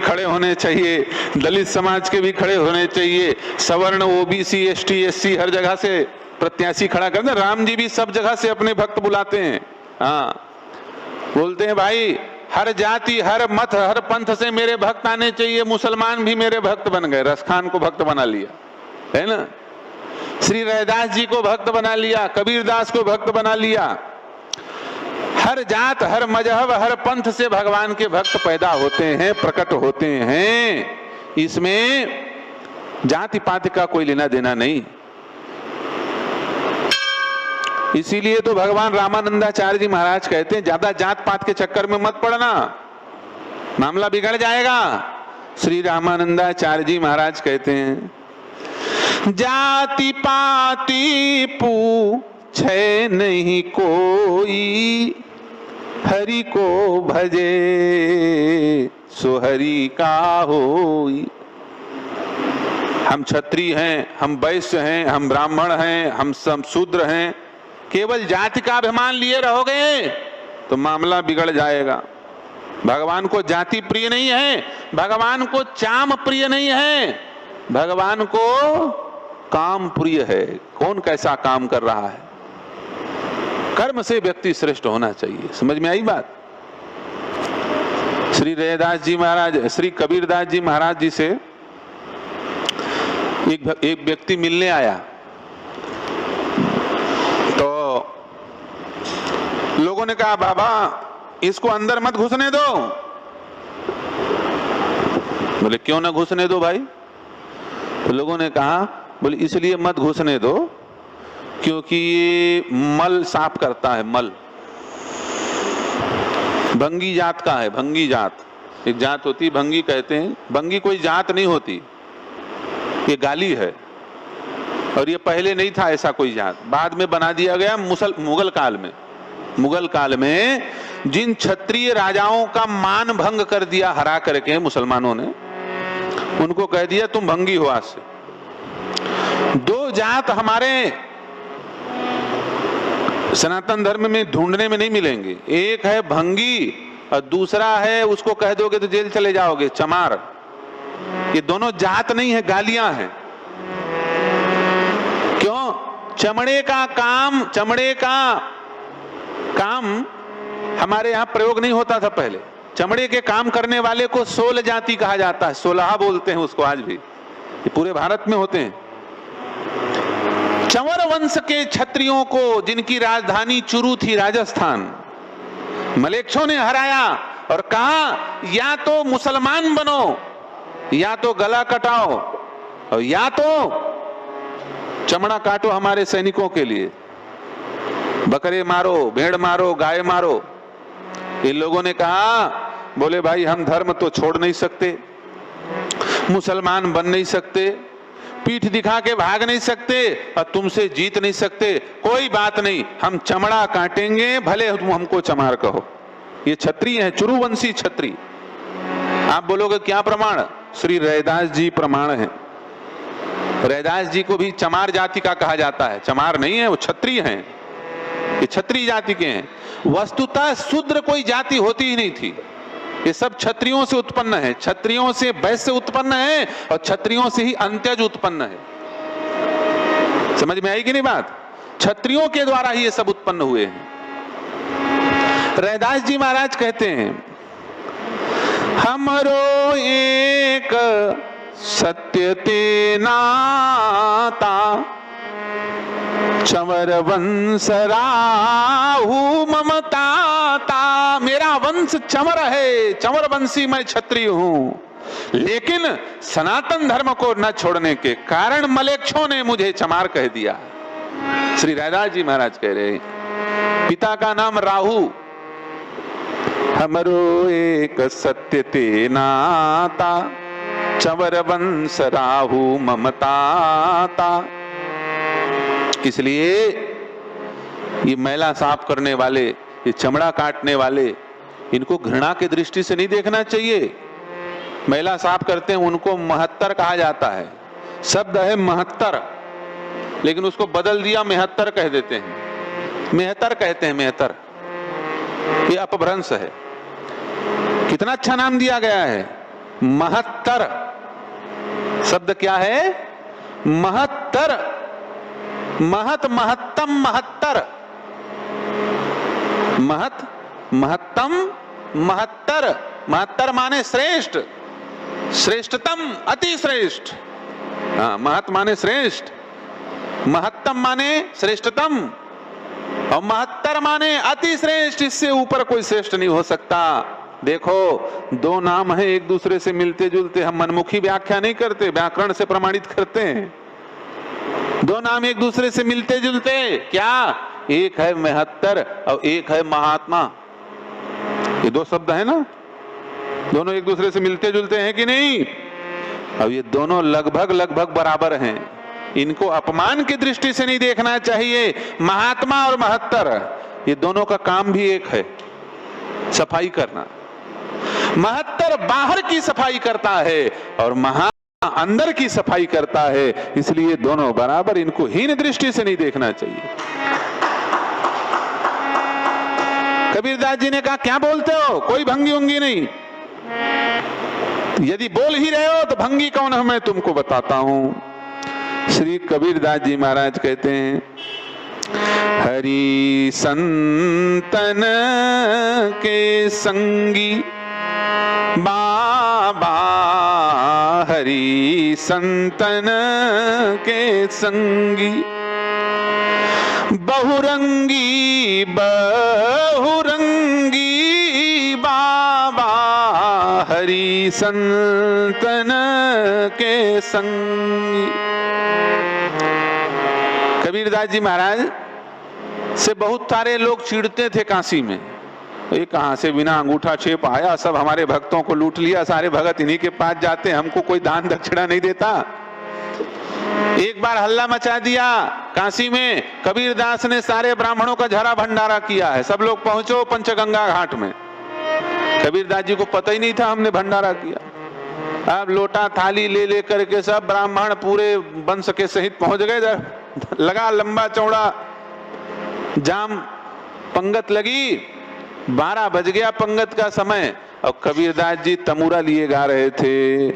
खड़े होने चाहिए, दलित समाज के भी खड़े होने चाहिए, सवर्ण, ओबीसी, एसटी, एससी हर जगह से प्रत्याशी खड़ा करते। राम जी भी सब जगह से अपने भक्त बुलाते हैं। हाँ, बोलते हैं भाई हर जाति, हर मत, हर पंथ से मेरे भक्त आने चाहिए। मुसलमान भी मेरे भक्त बन गए, रसखान को भक्त बना लिया है ना, श्री रैदास जी को भक्त बना लिया, कबीरदास को भक्त बना लिया। हर जात, हर मजहब, हर पंथ से भगवान के भक्त पैदा होते हैं, प्रकट होते हैं। इसमें जाति पाति का कोई लेना देना नहीं। इसीलिए तो भगवान रामानंदाचार्य जी महाराज कहते हैं ज्यादा जात पात के चक्कर में मत पड़ना, मामला बिगड़ जाएगा। श्री रामानंदाचार्य जी महाराज कहते हैं जाति पाति पूछे नहीं कोई, हरि को भजे सो हरि का होई। हम क्षत्रिय हैं, हम वैश्य हैं, हम ब्राह्मण हैं, हम सब शूद्र हैं, केवल जाति का अभिमान लिए रहोगे तो मामला बिगड़ जाएगा। भगवान को जाति प्रिय नहीं है, भगवान को चाम प्रिय नहीं है, भगवान को काम प्रिय है। कौन कैसा काम कर रहा है, कर्म से व्यक्ति श्रेष्ठ होना चाहिए। समझ में आई बात। श्री रैदास जी महाराज, श्री कबीरदास जी महाराज जी से एक व्यक्ति मिलने आया, तो लोगों ने कहा बाबा इसको अंदर मत घुसने दो। बोले क्यों ना घुसने दो भाई? तो लोगों ने कहा बोले इसलिए मत घुसने दो क्योंकि ये मल साफ करता है। मल भंगी जात का है, भंगी जात एक जात होती है, भंगी कहते हैं। भंगी कोई जात नहीं होती, ये गाली है। और ये पहले नहीं था ऐसा कोई जात, बाद में बना दिया गया मुगल काल में। मुगल काल में जिन क्षत्रिय राजाओं का मान भंग कर दिया हरा करके मुसलमानों ने, उनको कह दिया तुम भंगी हो। आज से दो जात हमारे सनातन धर्म में ढूंढने में नहीं मिलेंगे, एक है भंगी और दूसरा है उसको कह दोगे तो जेल चले जाओगे, चमार। ये दोनों जात नहीं है, गालियां हैं। क्यों? चमड़े का काम हमारे यहां प्रयोग नहीं होता था पहले। चमड़े के काम करने वाले को 16 जाति कहा जाता है, 16 बोलते हैं उसको आज भी, ये पूरे भारत में होते हैं। चंवर वंश के क्षत्रियों को, जिनकी राजधानी चुरू थी राजस्थान, मलेच्छों ने हराया और कहा या तो मुसलमान बनो, या तो गला कटाओ, और या तो चमड़ा काटो हमारे सैनिकों के लिए। बकरे मारो, भेड़ मारो, गाय मारो। इन लोगों ने कहा बोले भाई हम धर्म तो छोड़ नहीं सकते, मुसलमान बन नहीं सकते, पीठ दिखा के भाग नहीं सकते और तुमसे जीत नहीं सकते। कोई बात नहीं, हम चमड़ा काटेंगे, भले तुम हमको चमार कहो। ये क्षत्रिय है, चुरुवंशी क्षत्रिय। आप बोलोगे क्या प्रमाण? श्री रैदास जी प्रमाण है। रैदास जी को भी चमार जाति का कहा जाता है। चमार नहीं है, वो क्षत्रिय हैं, ये क्षत्रिय जाति के हैं। वस्तुतः शूद्र कोई जाति होती ही नहीं थी, ये सब क्षत्रियों से उत्पन्न है। क्षत्रियों से वैश्य उत्पन्न है और क्षत्रियों से ही अंत्यज उत्पन्न है। समझ में आई कि नहीं बात? क्षत्रियों के द्वारा ही ये सब उत्पन्न हुए हैं। रैदास जी महाराज कहते हैं हमरो एक सत्य ते नाता, चंवर वंश राहु ममताता। मेरा वंश चंवर है, चंवर वंशी मैं क्षत्रिय हूं, लेकिन सनातन धर्म को न छोड़ने के कारण मलेच्छों ने मुझे चमार कह दिया। श्री रैदास जी महाराज कह रहे हैं पिता का नाम राहु, हमरो एक सत्य ते नाता, चंवर वंश राहु ममताता। इसलिए ये मैला साफ करने वाले, ये चमड़ा काटने वाले, इनको घृणा की दृष्टि से नहीं देखना चाहिए। मैला साफ करते हैं उनको महत्तर कहा जाता है। शब्द है महत्तर, लेकिन उसको बदल दिया मेहत्तर कह देते हैं। मेहतर कहते हैं, मेहतर, ये अपभ्रंश है। कितना अच्छा नाम दिया गया है, महत्तर शब्द क्या है? महत्तर, महत, महत्तम, महत्तर, महत, महत्तम, महत्तर। महत्तर माने श्रेष्ठ, श्रेष्ठतम, अति श्रेष्ठ। हाँ, महत माने श्रेष्ठ, महत्तम माने श्रेष्ठतम, और महत्तर माने अति श्रेष्ठ। इससे ऊपर कोई श्रेष्ठ नहीं हो सकता। देखो, दो नाम है एक दूसरे से मिलते जुलते, हम मनमुखी व्याख्या नहीं करते, व्याकरण से प्रमाणित करते हैं। दो नाम एक दूसरे से मिलते जुलते, क्या? एक है महत्तर और एक है महात्मा। ये दो शब्द है ना, दोनों एक दूसरे से मिलते जुलते हैं कि नहीं? अब ये दोनों लगभग लगभग बराबर हैं। इनको अपमान की दृष्टि से नहीं देखना चाहिए। महात्मा और महत्तर, ये दोनों का काम भी एक है, सफाई करना। महत्तर बाहर की सफाई करता है और अंदर की सफाई करता है, इसलिए दोनों बराबर, इनको हीन दृष्टि से नहीं देखना चाहिए। कबीरदास जी ने कहा, क्या बोलते हो? कोई भंगी उंगी नहीं। यदि बोल ही रहे हो तो भंगी कौन है मैं तुमको बताता हूं। श्री कबीरदास जी महाराज कहते हैं, हरि संतन के संगी बाबा, हरि संतन के संगी, बहुरंगी बहुरंगी बाबा, हरि संतन के संगी। कबीरदास जी महाराज से बहुत सारे लोग चिढ़ते थे काशी में। ये कहां से बिना अंगूठा छेप आया, सब हमारे भक्तों को लूट लिया, सारे भगत इन्हीं के पास जाते, हमको कोई दान दक्षिणा नहीं देता। एक बार हल्ला मचा दिया काशी में, कबीरदास ने सारे ब्राह्मणों का झरा भंडारा किया है, सब लोग पहुंचो पंचगंगा घाट में। कबीरदास जी को पता ही नहीं था हमने भंडारा किया। अब लोटा थाली ले लेकर के सब ब्राह्मण पूरे वंश के सहित पहुंच गए। लगा लंबा चौड़ा जाम, पंगत लगी, 12 बज गया पंगत का समय, और कबीरदास जी तमूरा लिए गा रहे थे,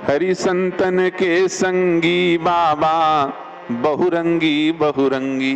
हरि संतन के संगी बाबा, बहुरंगी बहुरंगी।